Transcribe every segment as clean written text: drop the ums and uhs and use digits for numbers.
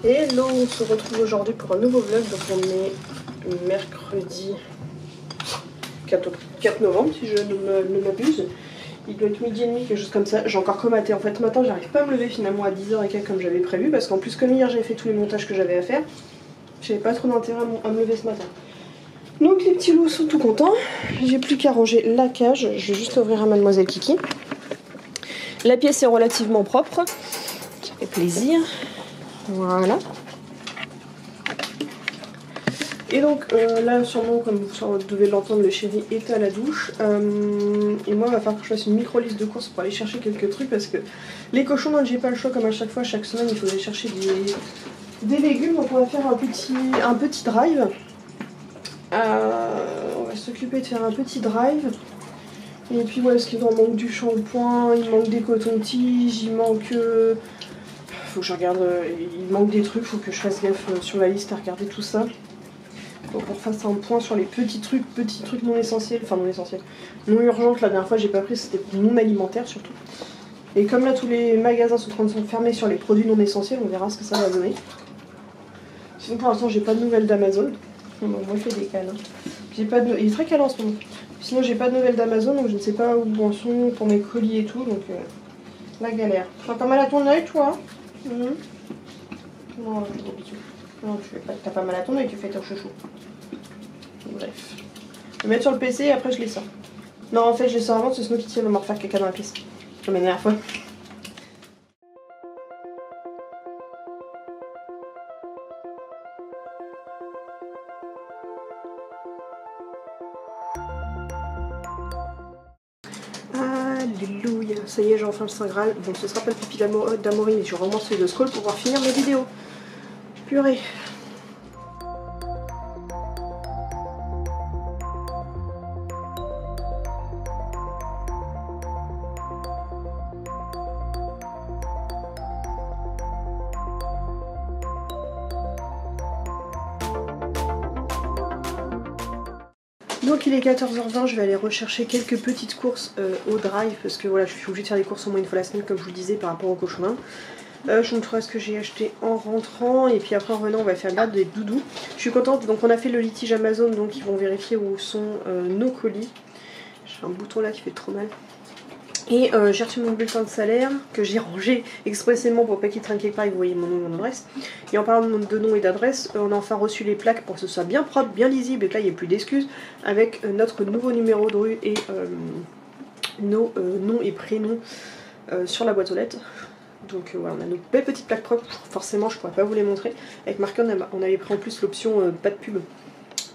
Hello, on se retrouve aujourd'hui pour un nouveau vlog. Donc on est mercredi 4 novembre si je ne m'abuse. Il doit être midi et demi, quelque chose comme ça. J'ai encore comaté. En fait ce matin j'arrive pas à me lever finalement à 10h15 comme j'avais prévu. Parce qu'en plus comme hier j'avais fait tous les montages que j'avais à faire, j'avais pas trop d'intérêt à me lever ce matin. Donc les petits loups sont tout contents. J'ai plus qu'à ranger la cage. Je vais juste ouvrir à Mademoiselle Kiki. La pièce est relativement propre. Ça fait plaisir. Voilà. Et donc là sûrement comme vous devez l'entendre, le chéri est à la douche. Et moi il va falloir que je fasse une micro liste de courses pour aller chercher quelques trucs parce que les cochons, donc j'ai pas le choix comme à chaque fois, chaque semaine il faut aller chercher des légumes. Donc on va faire un petit drive. On va s'occuper de faire un petit drive. Et puis voilà, parce qu'il en manque du shampoing, il manque des cotons-tiges, il manque... faut que je regarde, il manque des trucs, faut que je fasse gaffe sur la liste à regarder tout ça. Donc on refasse un point sur les petits trucs non essentiels, enfin non essentiels, non urgents que la dernière fois j'ai pas pris, c'était non alimentaire surtout. Et comme là tous les magasins sont en train de se fermer sur les produits non essentiels, on verra ce que ça va donner. Sinon pour l'instant j'ai pas de nouvelles d'Amazon. Bon, moi il fait des cales. Hein. Il est très calme en ce moment. Sinon j'ai pas de nouvelles d'Amazon, donc je ne sais pas où en sont pour mes colis et tout, donc la galère. T'as pas mal à ton œil toi? Non, gros bisous. Non, t'as pas mal à ton œil, tu fais ton chouchou. Bref. Je vais mettre sur le PC et après je les sors. Non, en fait je les sors avant, c'est Snow Kitty va me refaire caca dans la pièce. Comme la dernière fois. Alléluia, ça y est, j'ai enfin le Saint Graal. Bon, ce sera pas le pipi d'Amaury, mais j'aurai au moins celui de Skull pour pouvoir finir mes vidéos. Purée. Donc il est 14h20, je vais aller rechercher quelques petites courses au drive parce que voilà, je suis obligée de faire des courses au moins une fois la semaine comme je vous le disais par rapport au cochon d'Inde. Je vous montrerai ce que j'ai acheté en rentrant et puis après en revenant on va faire là des doudous. Je suis contente, donc on a fait le litige Amazon, donc ils vont vérifier où sont nos colis. J'ai un bouton là qui fait trop mal. Et j'ai reçu mon bulletin de salaire que j'ai rangé expressément pour pas qu'il traîne quelque part et vous voyez mon nom et mon adresse. Et en parlant de nom et d'adresse, on a enfin reçu les plaques pour que ce soit bien propre, bien lisible et que là il n'y ait plus d'excuses avec notre nouveau numéro de rue et nos noms et prénoms sur la boîte aux lettres. Donc voilà, on a nos belles petites plaques propres, forcément je pourrais pas vous les montrer. Avec Marc on avait pris en plus l'option pas de pub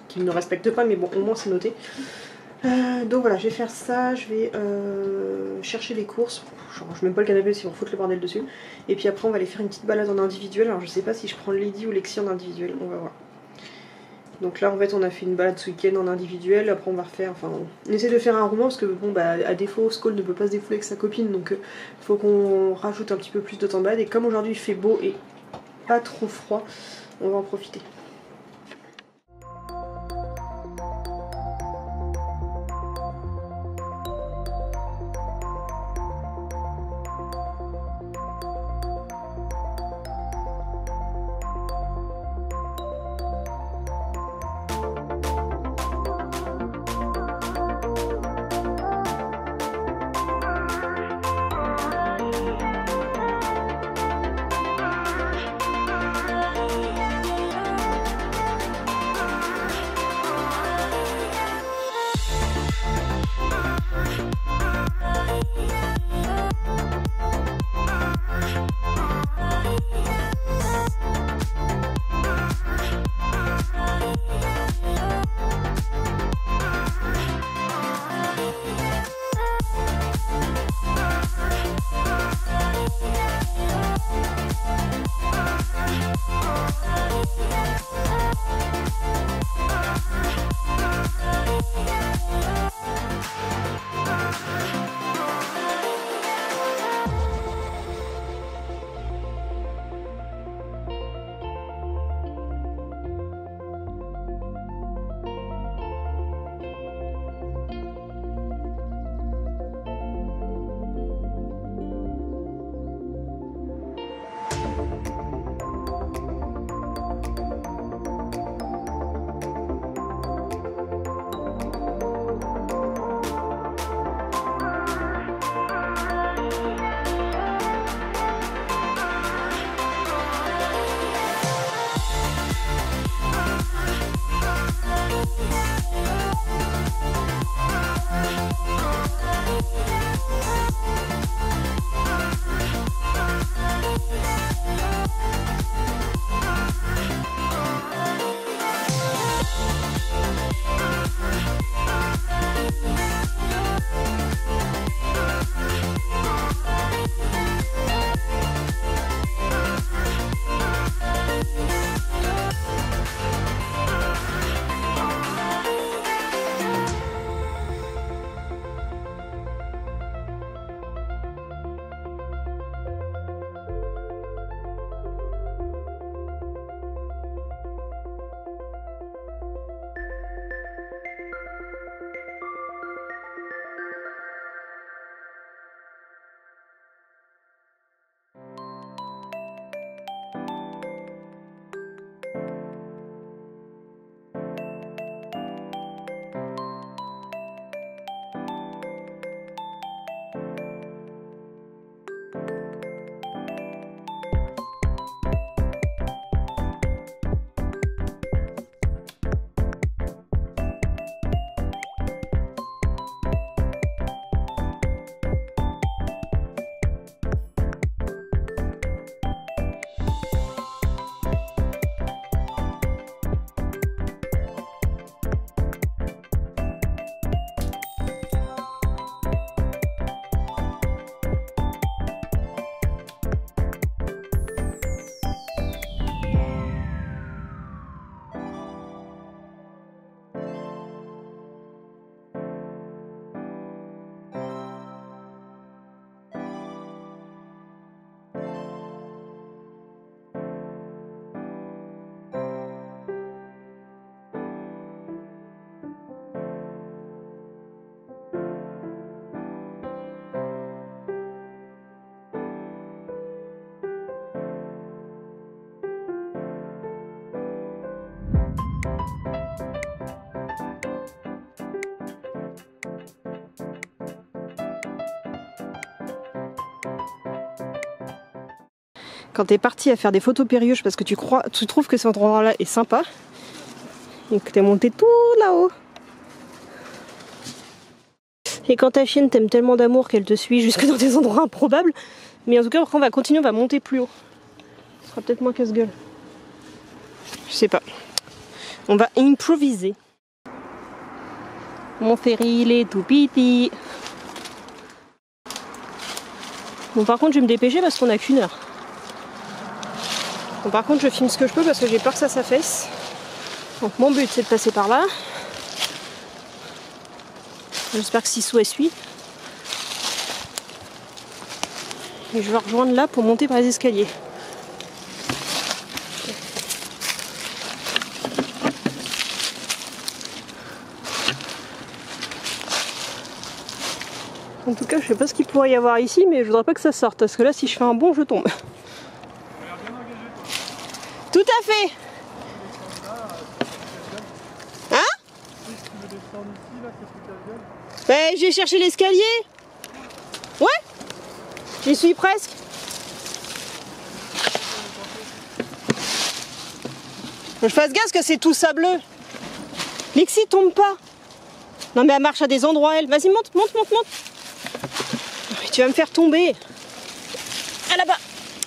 qui ne respecte pas, mais bon au moins c'est noté. Donc voilà, je vais faire ça, je vais chercher les courses, je range même pas le canapé si on fout le bordel dessus. Et puis après on va aller faire une petite balade en individuel, alors je sais pas si je prends Lady ou Lexi en individuel, on va voir. Donc là en fait on a fait une balade ce week-end en individuel, après on va refaire, enfin on essaie de faire un roman parce que bon bah à défaut Skull ne peut pas se défouler avec sa copine, donc il faut qu'on rajoute un petit peu plus de temps de balade. Et comme aujourd'hui il fait beau et pas trop froid, on va en profiter. quand t'es parti à faire des photos périlleuses parce que tu trouves que cet endroit-là est sympa et que t'es monté tout là-haut. Et quand ta chienne t'aime tellement d'amour qu'elle te suit jusque dans des endroits improbables. Mais en tout cas, après on va continuer, on va monter plus haut. Ce sera peut-être moins casse-gueule. Je sais pas. On va improviser. Mon ferry, il est tout petit. Bon, par contre, je vais me dépêcher parce qu'on a qu'une heure. Bon, par contre, je filme ce que je peux parce que j'ai peur que ça s'affaisse. Donc, mon but, c'est de passer par là. J'espère que Sissou elle suit. Et je vais rejoindre là pour monter par les escaliers. En tout cas, je sais pas ce qu'il pourrait y avoir ici, mais je voudrais pas que ça sorte, parce que là, si je fais un bond, je tombe. Tout à fait. Hein? Ben, j'ai cherché l'escalier. Ouais? J'y suis presque. Faut que je fasse gaffe que c'est tout sableux. Lexi, tombe pas. Non mais elle marche à des endroits, elle. Vas-y, monte, monte, monte, monte. Tu vas me faire tomber. Ah là-bas.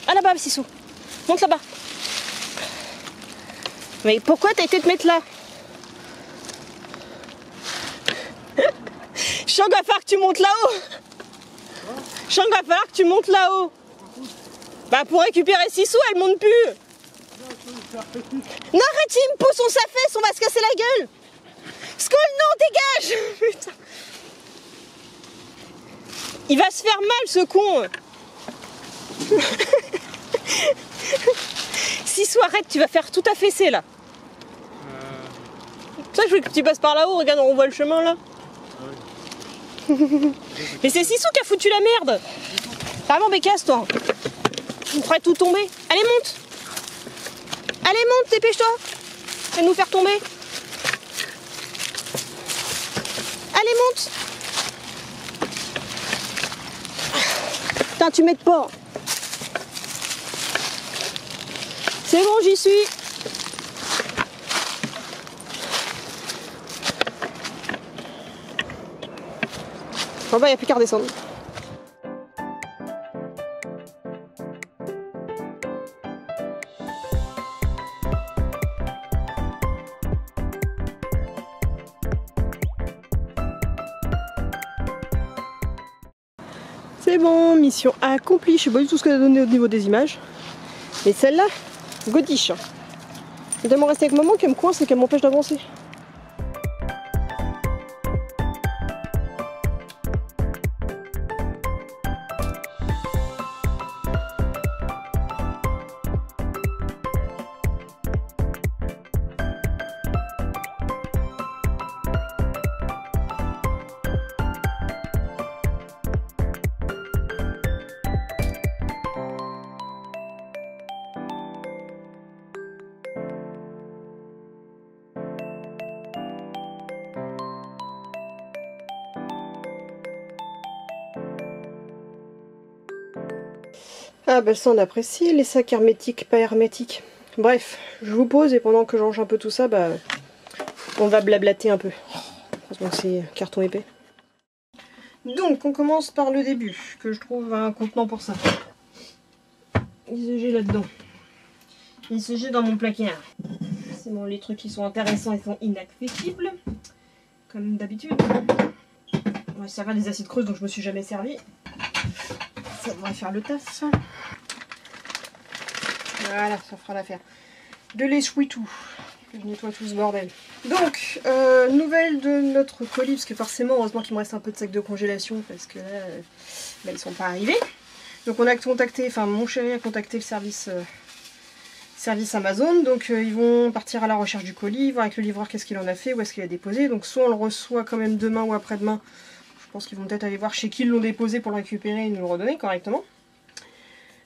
Ah là-bas, Sissou. Monte là-bas. Mais pourquoi t'as été te mettre là? Je sens qu'il va falloir que tu montes là-haut. Je sens qu'il va falloir que tu montes là-haut. Bah pour récupérer Sissou, elle monte plus. Non, arrête, il me pousse, on s'affaisse, on va se casser la gueule. Skull, non, dégage. Putain. Il va se faire mal, ce con. Sissou, arrête, tu vas faire tout affaisser là. C'est ça que je veux que tu passes par là-haut, regarde, on voit le chemin là. Mais c'est Sissou qui a foutu la merde. Vraiment, bécasse toi. Tu me ferais tout tomber. Allez, monte. Allez, monte, dépêche-toi. Tu vas nous faire tomber. Allez, monte. Putain, tu m'aides pas. C'est bon, j'y suis. En bas, il n'y a plus qu'à redescendre. C'est bon, mission accomplie. Je sais pas du tout ce qu'elle a donné au niveau des images. Mais celle-là, godiche. Il doit m'en rester avec maman qu'elle me coince et qu'elle m'empêche d'avancer. Ah bah ça on apprécie, les sacs hermétiques, pas hermétiques. Bref, je vous pose et pendant que je range un peu tout ça, bah on va blablater un peu. Heureusement que c'est carton épais. Donc on commence par le début, que je trouve un contenant pour ça. ICG là-dedans. ICG dans mon placard. C'est bon, les trucs qui sont intéressants, ils sont inaccessibles. Comme d'habitude. On va se servir des acides creuses donc je me suis jamais servi. Ça devrait faire le taf, ça. Voilà, ça fera l'affaire. De l'essuie-tout. Je nettoie tout ce bordel. Donc, nouvelle de notre colis, parce que forcément, heureusement qu'il me reste un peu de sacs de congélation, parce que là, bah, ils sont pas arrivés. Donc on a contacté, enfin mon chéri a contacté le service Amazon. Donc ils vont partir à la recherche du colis, voir avec le livreur qu'est-ce qu'il en a fait, où est-ce qu'il a déposé. Donc soit on le reçoit quand même demain ou après-demain. Je pense qu'ils vont peut-être aller voir chez qui ils l'ont déposé pour le récupérer et nous le redonner correctement.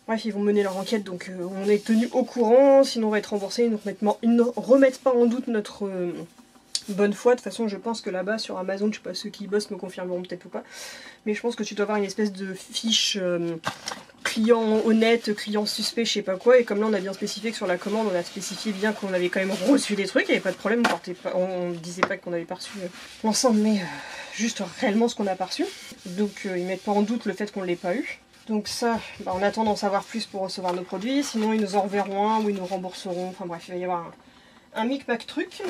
Bref, ils vont mener leur enquête, donc on est tenu au courant, sinon on va être remboursé. Ils ne remettent pas en doute notre bonne foi. De toute façon, je pense que là-bas sur Amazon, je sais pas, ceux qui bossent me confirmeront peut-être ou pas, mais je pense que tu dois avoir une espèce de fiche client honnête, client suspect, je sais pas quoi, et comme là on a bien spécifié que sur la commande on a spécifié bien qu'on avait quand même reçu des trucs, il n'y avait pas de problème, on disait pas qu'on avait pas reçu l'ensemble, mais juste réellement ce qu'on a pas reçu. Donc ils mettent pas en doute le fait qu'on l'ait pas eu. Donc ça, bah, on attend d'en savoir plus pour recevoir nos produits, sinon ils nous en reverront un ou ils nous rembourseront, enfin bref, il va y avoir un micmac truc.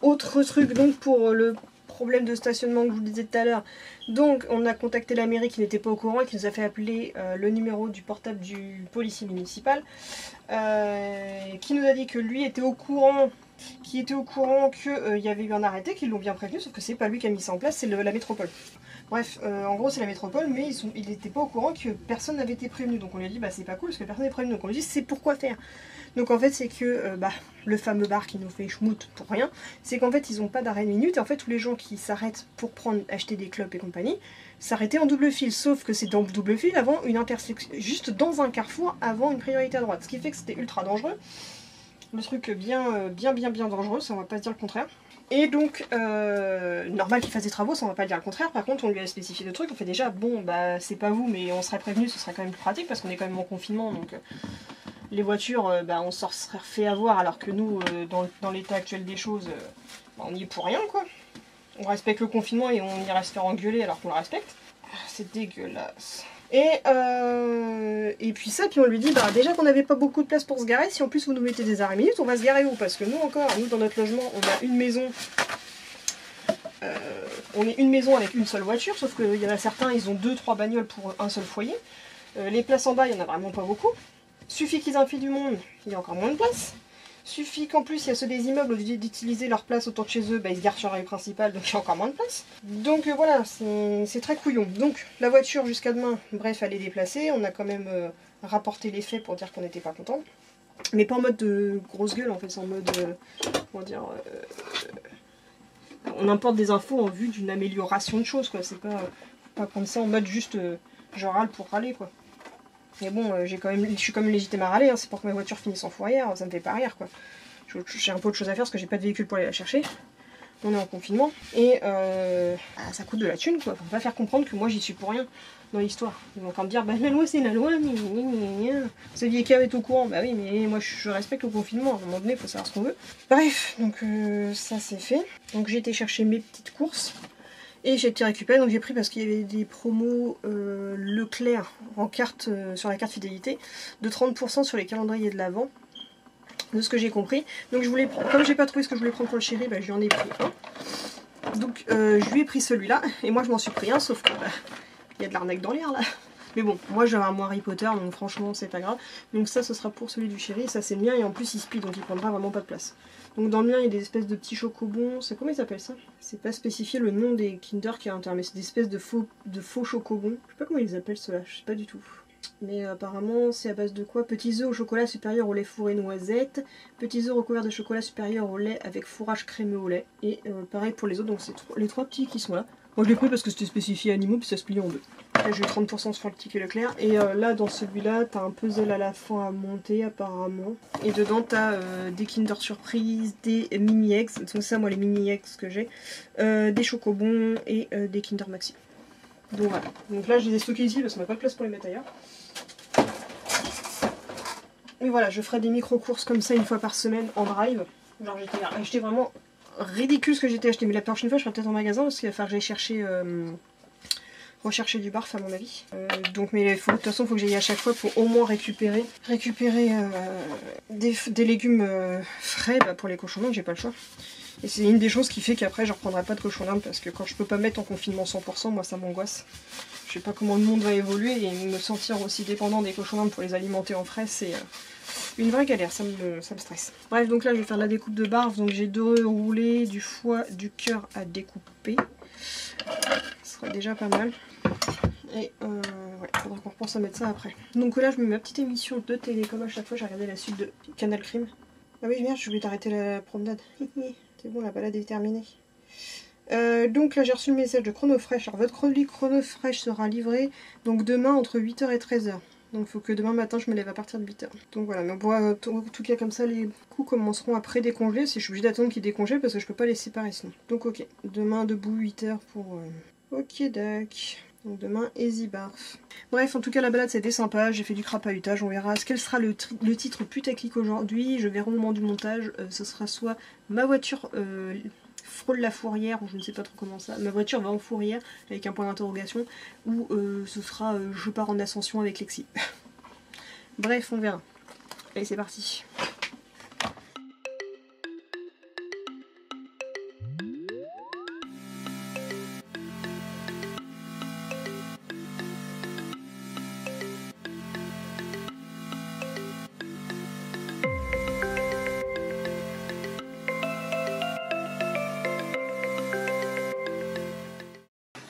Autre truc donc pour le problème de stationnement que je vous disais tout à l'heure, donc on a contacté la mairie qui n'était pas au courant et qui nous a fait appeler le numéro du portable du policier municipal, qui nous a dit que lui était au courant, qu'il y avait eu un arrêté, qu'ils l'ont bien prévenu, sauf que c'est pas lui qui a mis ça en place, c'est la métropole. Bref, en gros c'est la métropole, mais il n'était pas au courant que personne n'avait été prévenu, donc on lui a dit bah c'est pas cool parce que personne n'est prévenu, donc on lui a dit c'est pourquoi faire. Donc en fait c'est que le fameux bar qui nous fait schmout pour rien, c'est qu'en fait ils n'ont pas d'arrêt de minute, et en fait tous les gens qui s'arrêtent pour acheter des clopes et compagnie, s'arrêtaient en double fil, sauf que c'est dans le double fil avant une intersection, juste dans un carrefour avant une priorité à droite, ce qui fait que c'était ultra dangereux. Le truc bien dangereux, ça on va pas se dire le contraire. Et donc, normal qu'il fasse des travaux, ça on va pas dire le contraire. Par contre, on lui a spécifié le truc, on fait déjà, bon, bah c'est pas vous, mais on serait prévenu, ce serait quand même plus pratique parce qu'on est quand même en confinement, donc les voitures, on s'en serait fait avoir, alors que nous, dans l'état actuel des choses, on y est pour rien, quoi. On respecte le confinement et on ira se faire engueuler alors qu'on le respecte. C'est dégueulasse. Et puis ça, puis on lui dit, bah déjà qu'on n'avait pas beaucoup de place pour se garer, si en plus vous nous mettez des arrêts minutes, on va se garer où? Parce que nous encore, nous dans notre logement, on a une maison, on est une maison avec une seule voiture, sauf qu'il y en a certains, ils ont 2-3 bagnoles pour un seul foyer. Les places en bas, il n'y en a vraiment pas beaucoup. Suffit qu'ils infilent du monde, il y a encore moins de place. Suffit qu'en plus il y a ceux des immeubles, au lieu d'utiliser leur place autour de chez eux, ils se garent sur la rue principale, donc il y a encore moins de place. Donc voilà, c'est très couillon. Donc la voiture jusqu'à demain, bref, elle est déplacée, on a quand même rapporté les faits pour dire qu'on n'était pas content. Mais pas en mode de grosse gueule en fait, c'est en mode, comment dire, on importe des infos en vue d'une amélioration de choses, quoi. C'est pas prendre ça en mode juste je râle pour râler, quoi. Mais bon, je suis quand même légitime à râler, hein, c'est pour que ma voiture finisse en fourrière, ça me fait pas rire, quoi. J'ai un peu de choses à faire parce que j'ai pas de véhicule pour aller la chercher. On est en confinement et ça coûte de la thune, quoi. Faut pas faire comprendre que moi j'y suis pour rien dans l'histoire. Ils vont encore me dire, bah la loi c'est la loi, ce vieil cave est au courant. Bah oui, mais moi je respecte le confinement, à un moment donné, faut savoir ce qu'on veut. Bref, donc ça c'est fait. Donc j'ai été chercher mes petites courses. Et j'ai été récupérer, donc j'ai pris parce qu'il y avait des promos Leclerc en carte, sur la carte fidélité, de 30% sur les calendriers de l'Avent, de ce que j'ai compris. Donc je voulais prendre, comme j'ai pas trouvé ce que je voulais prendre pour le chéri, je lui en ai pris un. Donc je lui ai pris celui-là, et moi je m'en suis pris un, sauf que il y a de l'arnaque dans l'air là. Mais bon, moi j'ai un mot Harry Potter, donc franchement c'est pas grave. Donc ça ce sera pour celui du chéri, ça c'est le mien, et en plus il split, donc il prendra vraiment pas de place. Donc dans le mien il y a des espèces de petits chocobons, c'est comment ils appellent ça? C'est pas spécifié le nom des Kinder qui est à l'intérieur, mais c'est des espèces de faux chocobons. Je sais pas comment ils appellent cela, je sais pas du tout. Mais apparemment c'est à base de quoi? Petits œufs au chocolat supérieur au lait fourré noisette, petits œufs recouverts de chocolat supérieur au lait avec fourrage crémeux au lait. Et pareil pour les autres, donc c'est les 3 petits qui sont là. Moi je l'ai pris parce que c'était spécifié animaux puis ça se plie en deux. Là j'ai eu 30% sur le ticket Leclerc. Et là dans celui-là t'as un puzzle à la fin à monter apparemment. Et dedans t'as des Kinder Surprise, des mini eggs, c'est ça moi les mini eggs que j'ai, des chocobons et des Kinder Maxi. Donc voilà. Donc là je les ai stockés ici parce qu'on n'a pas de place pour les mettre ailleurs. Et voilà, je ferai des micro-courses comme ça une fois par semaine en drive. Genre j'étais acheté vraiment ridicule ce que j'étais acheté, mais la prochaine fois je ferai peut-être en magasin parce qu'il va falloir que j'aille chercher rechercher du barf à mon avis. Donc mais de toute façon il faut que j'aille à chaque fois pour au moins récupérer des légumes frais pour les cochons d'Inde, j'ai pas le choix. Et c'est une des choses qui fait qu'après je reprendrai pas de cochon d'Inde parce que quand je peux pas mettre en confinement 100%, moi ça m'angoisse. Je sais pas comment le monde va évoluer et me sentir aussi dépendant des cochons d'Inde pour les alimenter en frais, c'est une vraie galère, ça me stresse. Bref, donc là je vais faire de la découpe de barf, donc j'ai 2 roulés, du foie, du cœur à découper. Ce serait déjà pas mal. Et ouais, faudra qu'on repense à mettre ça après. Donc là je mets ma petite émission de télé, comme à chaque fois j'ai regardé la suite de Canal Crime. Ah oui merde, je voulais t'arrêter la promenade. C'est bon, la balade est terminée. Donc là j'ai reçu le message de Chronofresh. Alors votre colis Chronofresh sera livré donc demain entre 8h et 13h. Donc il faut que demain matin je me lève à partir de 8h. Donc voilà, mais on pourra, en tout cas comme ça les coups commenceront à pré-décongeler. Si je suis obligée d'attendre qu'ils décongèlent parce que je peux pas les séparer sinon. Donc ok, demain debout 8h pour... Ok dac. Donc demain easy barf. Bref, en tout cas la balade c'était sympa, j'ai fait du crapahutage, on verra quel sera le titre putaclic aujourd'hui, je verrai au moment du montage, ce sera soit ma voiture frôle la fourrière, ou je ne sais pas trop comment ça, ma voiture va en fourrière avec un point d'interrogation, ou ce sera je pars en ascension avec Lexi. Bref, on verra. Allez, c'est parti.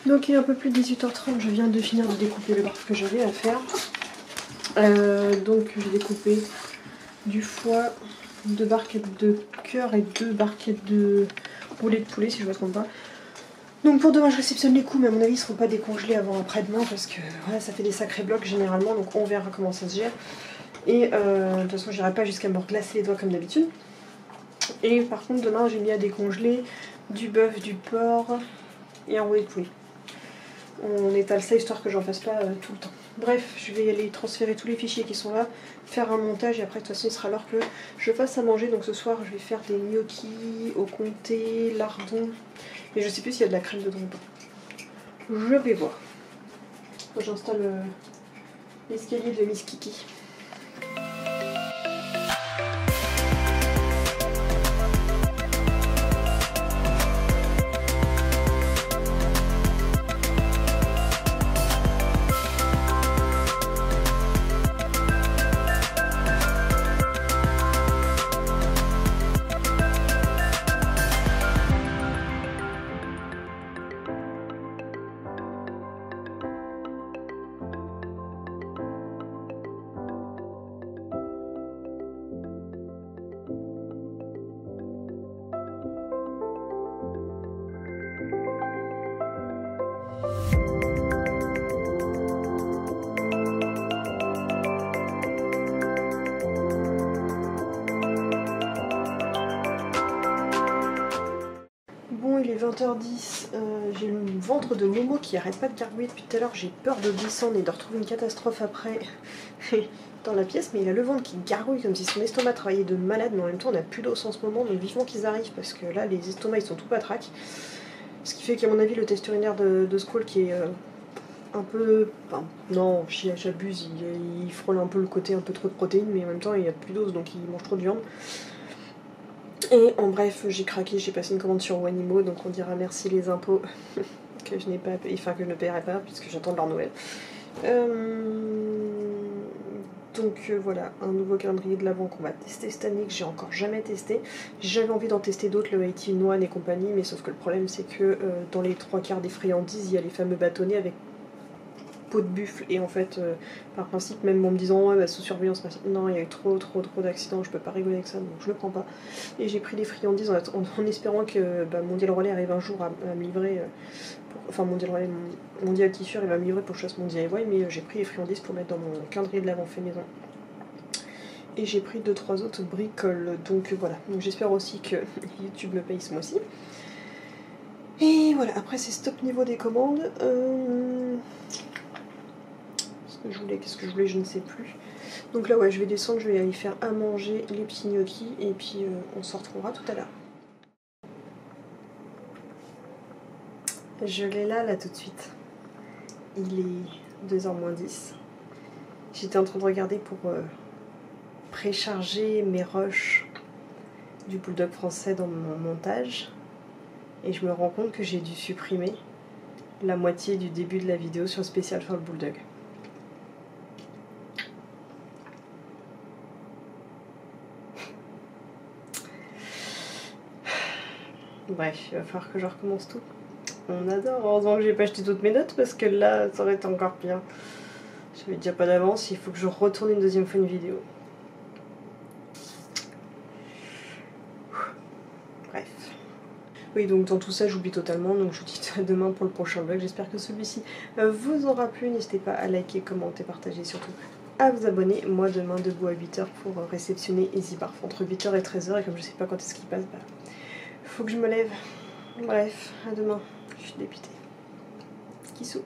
Donc il est un peu plus de 18h30, je viens de finir de découper le barf que j'avais à faire. Donc j'ai découpé du foie, 2 barquettes de cœur et 2 barquettes de roulé de poulet si je ne me trompe pas. Donc pour demain je réceptionne les coups, mais à mon avis ils ne seront pas décongelés avant après-demain parce que voilà, ça fait des sacrés blocs généralement, donc on verra comment ça se gère. Et de toute façon j'irai pas jusqu'à me reglacer les doigts comme d'habitude. Et par contre demain j'ai mis à décongeler du bœuf, du porc et un roulé de poulet. On étale ça histoire que j'en fasse pas tout le temps. Bref, je vais aller transférer tous les fichiers qui sont là, faire un montage et après de toute façon il sera l'heure que je fasse à manger. Donc ce soir je vais faire des gnocchis au comté, lardons, mais je sais plus s'il y a de la crème dedans ou pas. Je vais voir. J'installe l'escalier de Miss Kiki. Bon, il est 20h10, j'ai le ventre de Momo qui arrête pas de gargouiller depuis tout à l'heure, j'ai peur de descendre et de retrouver une catastrophe après dans la pièce, mais il a le ventre qui gargouille comme si son estomac travaillait de malade, mais en même temps on a plus d'os en ce moment, donc vivement qu'ils arrivent parce que là les estomacs ils sont tout patraques. Ce qui fait qu'à mon avis le test urinaire de Squall qui est un peu... Enfin, non, j'abuse, il frôle un peu le côté un peu trop de protéines, mais en même temps il n'y a plus d'os donc il mange trop de viande. Et en bref, j'ai craqué, j'ai passé une commande sur Wanimo, donc on dira merci les impôts que je n'ai pas payé, enfin que je ne paierai pas puisque j'attends leur Noël. Donc voilà, un nouveau calendrier de l'Avent qu'on va tester cette année que j'ai encore jamais testé. J'avais envie d'en tester d'autres, le 18 et compagnie, mais sauf que le problème c'est que dans les 3/4 des friandises, il y a les fameux bâtonnets avec peau de buffle et en fait par principe même en me disant ouais bah sous surveillance non il y a eu trop d'accidents, je peux pas rigoler avec ça donc je le prends pas et j'ai pris des friandises en espérant que Mondial Relais arrive un jour à me livrer enfin Mondial Relais, Mondial Tissu il va me livrer pour que je fasse mon DIY, mais j'ai pris les friandises pour mettre dans mon calendrier de l'Avent fait maison et j'ai pris 2-3 autres bricoles donc voilà, donc j'espère aussi que YouTube me paye ce mois-ci. Et voilà, après c'est stop niveau des commandes. Qu'est-ce que je voulais, je ne sais plus. Donc là ouais, je vais descendre, je vais aller faire à manger les petits gnocchis et puis on se retrouvera tout à l'heure. Je l'ai là tout de suite. Il est 2h moins 10. J'étais en train de regarder pour précharger mes rushs du bulldog français dans mon montage et je me rends compte que j'ai dû supprimer la moitié du début de la vidéo sur le spécial for le bulldog. Bref, il va falloir que je recommence tout. On adore, heureusement que j'ai pas acheté toutes mes notes parce que là ça aurait été encore pire. J'avais déjà pas d'avance, il faut que je retourne une deuxième fois une vidéo. Bref. Oui, donc dans tout ça j'oublie totalement, donc je vous dis à demain pour le prochain vlog. J'espère que celui-ci vous aura plu. N'hésitez pas à liker, commenter, partager, surtout à vous abonner. Moi demain debout à 8h pour réceptionner Easy Barf entre 8h et 13h et comme je sais pas quand est-ce qu'il passe, faut que je me lève. Bref, à demain. Je suis dépitée. Kissou.